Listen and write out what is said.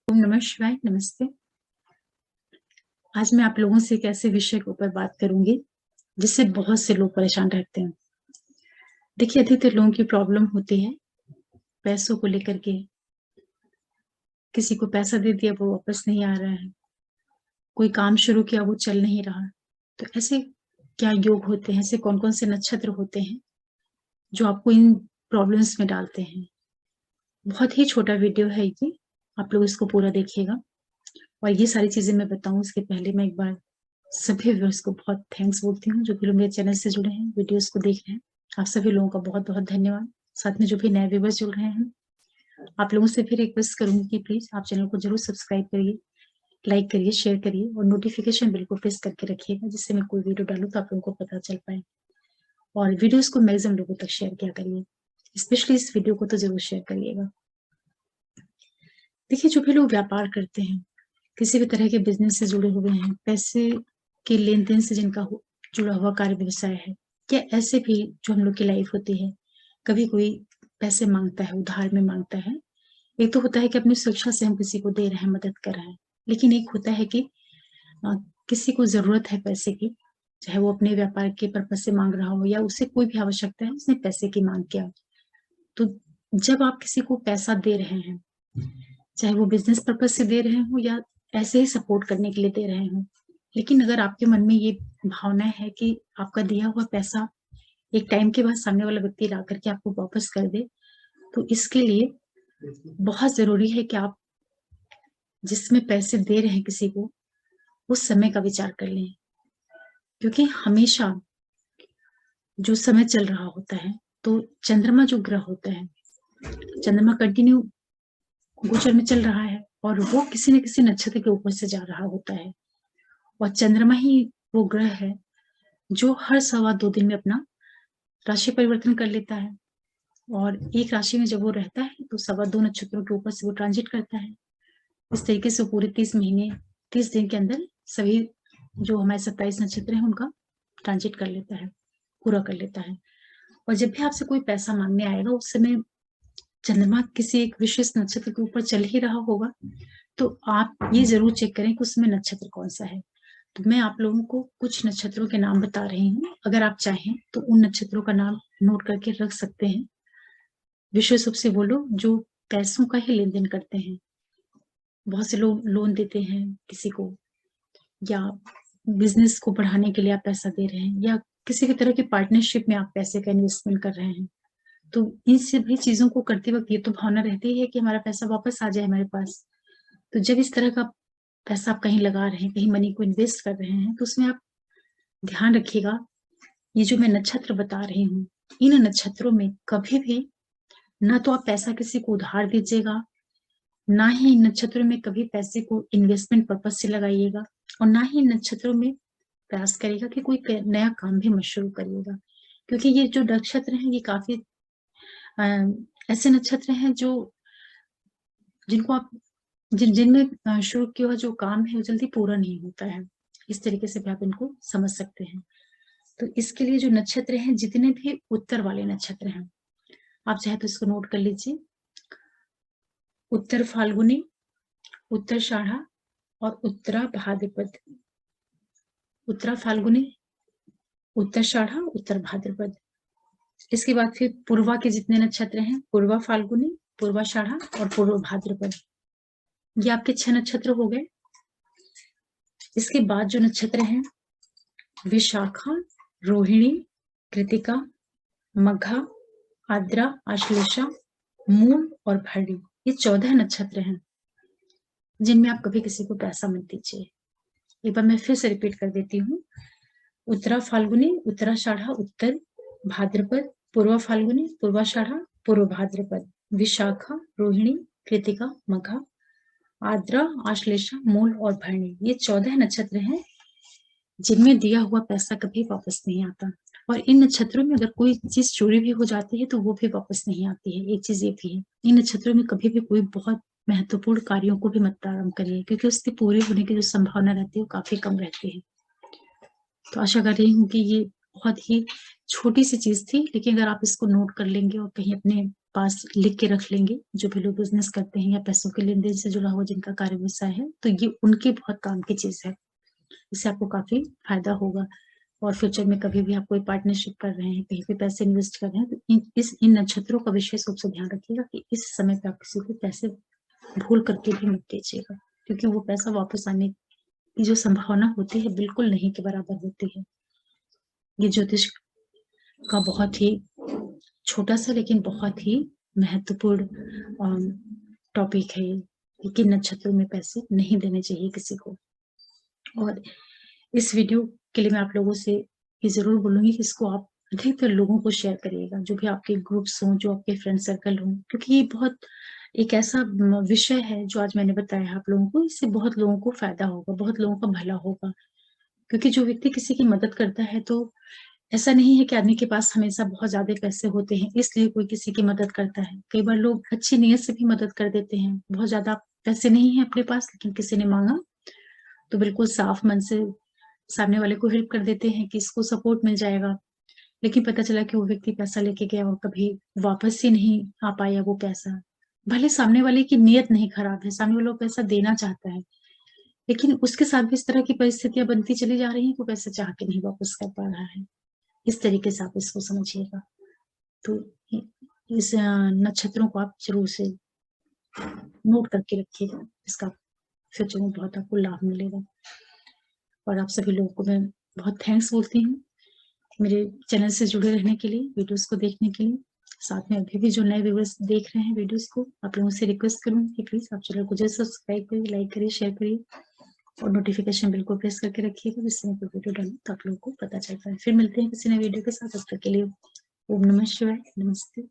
ओम नमः शिवाय, नमस्ते। आज मैं आप लोगों से एक ऐसे विषय के ऊपर बात करूँगी, जिससे बहुत से लोग परेशान रहते हैं। देखिए, अधिकतर लोगों की प्रॉब्लम होती है पैसों को लेकर के। किसी को पैसा दे दिया, वो वापस नहीं आ रहा है। कोई काम शुरू किया, वो चल नहीं रहा। तो ऐसे क्या योग होते हैं? ऐसे कौन-कौन से नक्षत्र होते हैं, जो आपको इन प्रॉब्लम्स में डालते हैं? बहुत ही छोटा वीडियो है ये, आप लोग इसको पूरा देखिएगा। और ये सारी चीज़ें मैं बताऊँ उसके पहले मैं एक बार सभी व्यूअर्स को बहुत थैंक्स बोलती हूँ, जो भी लोग मेरे चैनल से जुड़े हैं, वीडियोज़ को देख रहे हैं। आप सभी लोगों का बहुत-बहुत धन्यवाद। साथ में जो भी नए व्यूअर्स जुड़ रहे हैं, आप लोगों से फिर रिक्वेस्ट करूँगी कि प्लीज़ आप चैनल को ज़रूर सब्सक्राइब करिए, लाइक करिए, शेयर करिए और नोटिफ़िकेशन बेल को प्रेस करके रखिएगा, जिससे मैं कोई वीडियो डालूँ तो आप लोगों को पता चल पाए। और वीडियोज़ को मैक्सिमम लोगों तक शेयर किया करिए, स्पेशली इस वीडियो को तो ज़रूर शेयर करिएगा। देखिए, जो भी लोग व्यापार करते हैं, किसी भी तरह के बिज़नेस से जुड़े हुए हैं, पैसे के लेन-देन से जिनका जुड़ा हुआ कार्य व्यवसाय है, या ऐसे भी जो हम लोग की लाइफ होती है, कभी कोई पैसे माँगता है, उधार में माँगता है। एक तो होता है कि अपनी सुरक्षा से हम किसी को दे रहे हैं, मदद कर रहे हैं। लेकिन एक होता है कि अ, किसी को ज़रूरत है पैसे की, चाहे वो अपने व्यापार के पर्पज़ से माँग रहा हो या उसे कोई भी आवश्यकता है, उसने पैसे की माँग किया। तो जब आप किसी को पैसा दे रहे हैं, चाहे वो बिज़नेस पर्पज़ से दे रहे हों या ऐसे ही सपोर्ट करने के लिए दे रहे हों। लेकिन अगर आपके मन में ये भावना है कि आपका दिया हुआ पैसा एक टाइम के बाद सामने वाला व्यक्ति ला कर के आपको वापस कर दे, तो इसके लिए बहुत ज़रूरी है कि आप जिसमें पैसे दे रहे हैं किसी को, उस समय का विचार कर लें। क्योंकि हमेशा जो समय चल रहा होता है, तो चंद्रमा जो ग्रह होता है, चंद्रमा कंटिन्यू गोचर में चल रहा है और वो किसी न किसी नक्षत्र के ऊपर से जा रहा होता है। और चंद्रमा ही वो ग्रह है, जो हर सवा 2 दिन में अपना राशि परिवर्तन कर लेता है और एक राशि में जब वो रहता है, तो सवा 2 नक्षत्रों के ऊपर से वो ट्रांज़िट करता है। इस तरीके से पूरे 30 महीने, 30 दिन के अंदर सभी जो हमारे 27 नक्षत्र हैं, उनका ट्रांज़िट कर लेता है, पूरा कर लेता है। और जब भी आपसे कोई पैसा माँगने आएगा, उस समय चंद्रमा किसी एक विशेष नक्षत्र के ऊपर चल ही रहा होगा, तो आप ये ज़रूर चेक करें कि उसमें नक्षत्र कौन-सा है। तो मैं आप लोगों को कुछ नक्षत्रों के नाम बता रही हूँ, अगर आप चाहें तो उन नक्षत्रों का नाम नोट करके रख सकते हैं। विशेष रूप से वो लोग जो पैसों का ही लेन-देन करते हैं। बहुत से लोग लोन देते हैं किसी को या बिज़नेस को बढ़ाने के लिए आप पैसा दे रहे हैं या किसी भी तरह की पार्टनरशिप में आप पैसे का इन्वेस्टमेंट कर रहे हैं। तो इन सभी चीज़ों को करते वक़्त ये तो भावना रहती ही है कि हमारा पैसा वापस आ जाए हमारे पास। तो जब इस तरह का पैसा आप कहीं लगा रहे हैं, कहीं मनी को इन्वेस्ट कर रहे हैं, तो उसमें आप ध्यान रखिएगा, ये जो मैं नक्षत्र बता रही हूँ, इन नक्षत्रों में कभी भी ना तो आप पैसा किसी को उधार दीजिएगा, ना ही इन नक्षत्रों में कभी पैसे को इन्वेस्टमेंट पर्पज़ से लगाइएगा और ना ही इन नक्षत्रों में प्रयास करिएगा कि कोई क नया काम भी मत शुरू करिएगा। क्योंकि ये जो नक्षत्र हैं, ये काफ़ी अ, ऐसे नक्षत्र हैं जो जिनको आप जिनमें शुरू किया हुआ जो काम है, वो जल्दी पूरा नहीं होता है। इस तरीके से भी आप इनको समझ सकते हैं। तो इसके लिए जो नक्षत्र हैं, जितने भी उत्तर वाले नक्षत्र हैं, आप चाहे तो इसको नोट कर लीजिए। उत्तर फाल्गुनी, उत्तराषाढ़ा और उत्तरा भाद्रपद। उत्तरा फाल्गुनी, उत्तराषाढ़ा, उत्तर भाद्रपद। इसके बाद फिर पूर्वा के जितने नक्षत्र हैं, पूर्वा फाल्गुनी, पूर्वाषाढ़ा और पूर्व भाद्रपद। ये आपके 6 नक्षत्र हो गए। इसके बाद जो नक्षत्र हैं, विशाखा, रोहिणी, कृतिका, मघा, आद्रा, आश्लेषा, मूल और भरणी। ये 14 नक्षत्र हैं, जिनमें आप कभी किसी को पैसा मत दीजिए। एक बार मैं फिर से रिपीट कर देती हूँ। उत्तरा फाल्गुनी, उत्तराषाढ़ा, उत्तर भाद्रपद, पूर्वा फाल्गुनी, पूर्वाषाढ़ा, पूर्व भाद्रपद, विशाखा, रोहिणी, कृतिका, मघा, आद्रा, आश्लेषा, मूल और भरणी। ये 14 नक्षत्र हैं, जिनमें दिया हुआ पैसा कभी वापस नहीं आता। और इन नक्षत्रों में अगर कोई चीज़ चोरी भी हो जाती है, तो वो भी वापस नहीं आती है। एक चीज़ ये भी है, इन नक्षत्रों में कभी भी कोई बहुत महत्वपूर्ण कार्यों को भी मत प्रारंभ करिए, क्योंकि उसके पूरे होने की जो संभावना रहती है, वो काफ़ी कम रहती है। तो आशा कर रही हूँ कि ये बहुत ही छोटी-सी चीज़ थी, लेकिन अगर आप इसको नोट कर लेंगे और कहीं अपने पास लिख के रख लेंगे, जो भी लोग बिज़नेस करते हैं या पैसों के लेन-देन से जुड़ा हुआ जिनका कार्य व्यवसाय है, तो ये उनके बहुत काम की चीज़ है। इससे आपको काफ़ी फ़ायदा होगा और फ्यूचर में कभी भी आप कोई पार्टनरशिप कर रहे हैं, कहीं पे पैसे इन्वेस्ट कर रहे हैं, तो इन नक्षत्रों का विशेष रूप से ध्यान रखिएगा कि इस समय पे आप किसी को पैसे भूल करके भी मत दीजिएगा, क्योंकि वो पैसा वापस आने की जो संभावना होती है, बिल्कुल नहीं के बराबर होती है। ये ज्योतिष का बहुत ही छोटा-सा लेकिन बहुत ही महत्वपूर्ण टॉपिक है ये, कि किन नक्षत्रों में पैसे नहीं देने चाहिए किसी को। और इस वीडियो के लिए मैं आप लोगों से ये ज़रूर बोलूँगी कि इसको आप अधिकतर लोगों को शेयर करिएगा, जो भी आपके ग्रुप्स हों, जो आपके फ्रेंड सर्कल हों, क्योंकि ये बहुत एक ऐसा विषय है जो आज मैंने बताया है आप लोगों को, इससे बहुत लोगों को फ़ायदा होगा, बहुत लोगों का भला होगा। क्योंकि जो व्यक्ति किसी की मदद करता है तो ऐसा नहीं है कि आदमी के पास हमेशा बहुत ज़्यादा पैसे होते हैं, इसलिए कोई किसी की मदद करता है। कई बार लोग अच्छी नीयत से भी मदद कर देते हैं, बहुत ज़्यादा पैसे नहीं हैं अपने पास लेकिन किसी ने माँगा, तो बिल्कुल साफ मन से सामने वाले को हेल्प कर देते हैं कि इसको सपोर्ट मिल जाएगा। लेकिन पता चला कि वो व्यक्ति पैसा लेके गया और कभी वापस ही नहीं आ पाया वो पैसा। भले सामने वाले की नीयत नहीं खराब है, सामने वाला पैसा देना चाहता है, लेकिन उसके साथ भी इस तरह की परिस्थितियाँ बनती चली जा रही हैं कि वो पैसा चाह के नहीं वापस कर पा रहा है। इस तरीके से आप इसको समझिएगा। तो इ इस नक्षत्रों को आप ज़रूर से नोट करके रखिएगा, इसका फ्यूचर में बहुत आपको लाभ मिलेगा। और आप सभी लोगों को मैं बहुत थैंक्स बोलती हूँ, मेरे चैनल से जुड़े रहने के लिए, वीडियोज़ को देखने के लिए। साथ में अभी भी जो नए व्यूअर्स देख रहे हैं वीडियोज़ को, आप लोगों से रिक्वेस्ट करूँगी कि प्लीज़ आप चैनल को ज़रूर सब्सक्राइब करिए, लाइक करिए, शेयर करिए और नोटिफ़िकेशन बेल को प्रेस करके रखिएगा, जिससे मैं कोई वीडियो डालूँ तो आप लोगों को पता चल पाए। फिर मिलते हैं किसी नए वीडियो के साथ, तब तक के लिए ओम नमः शिवाय, नमस्ते।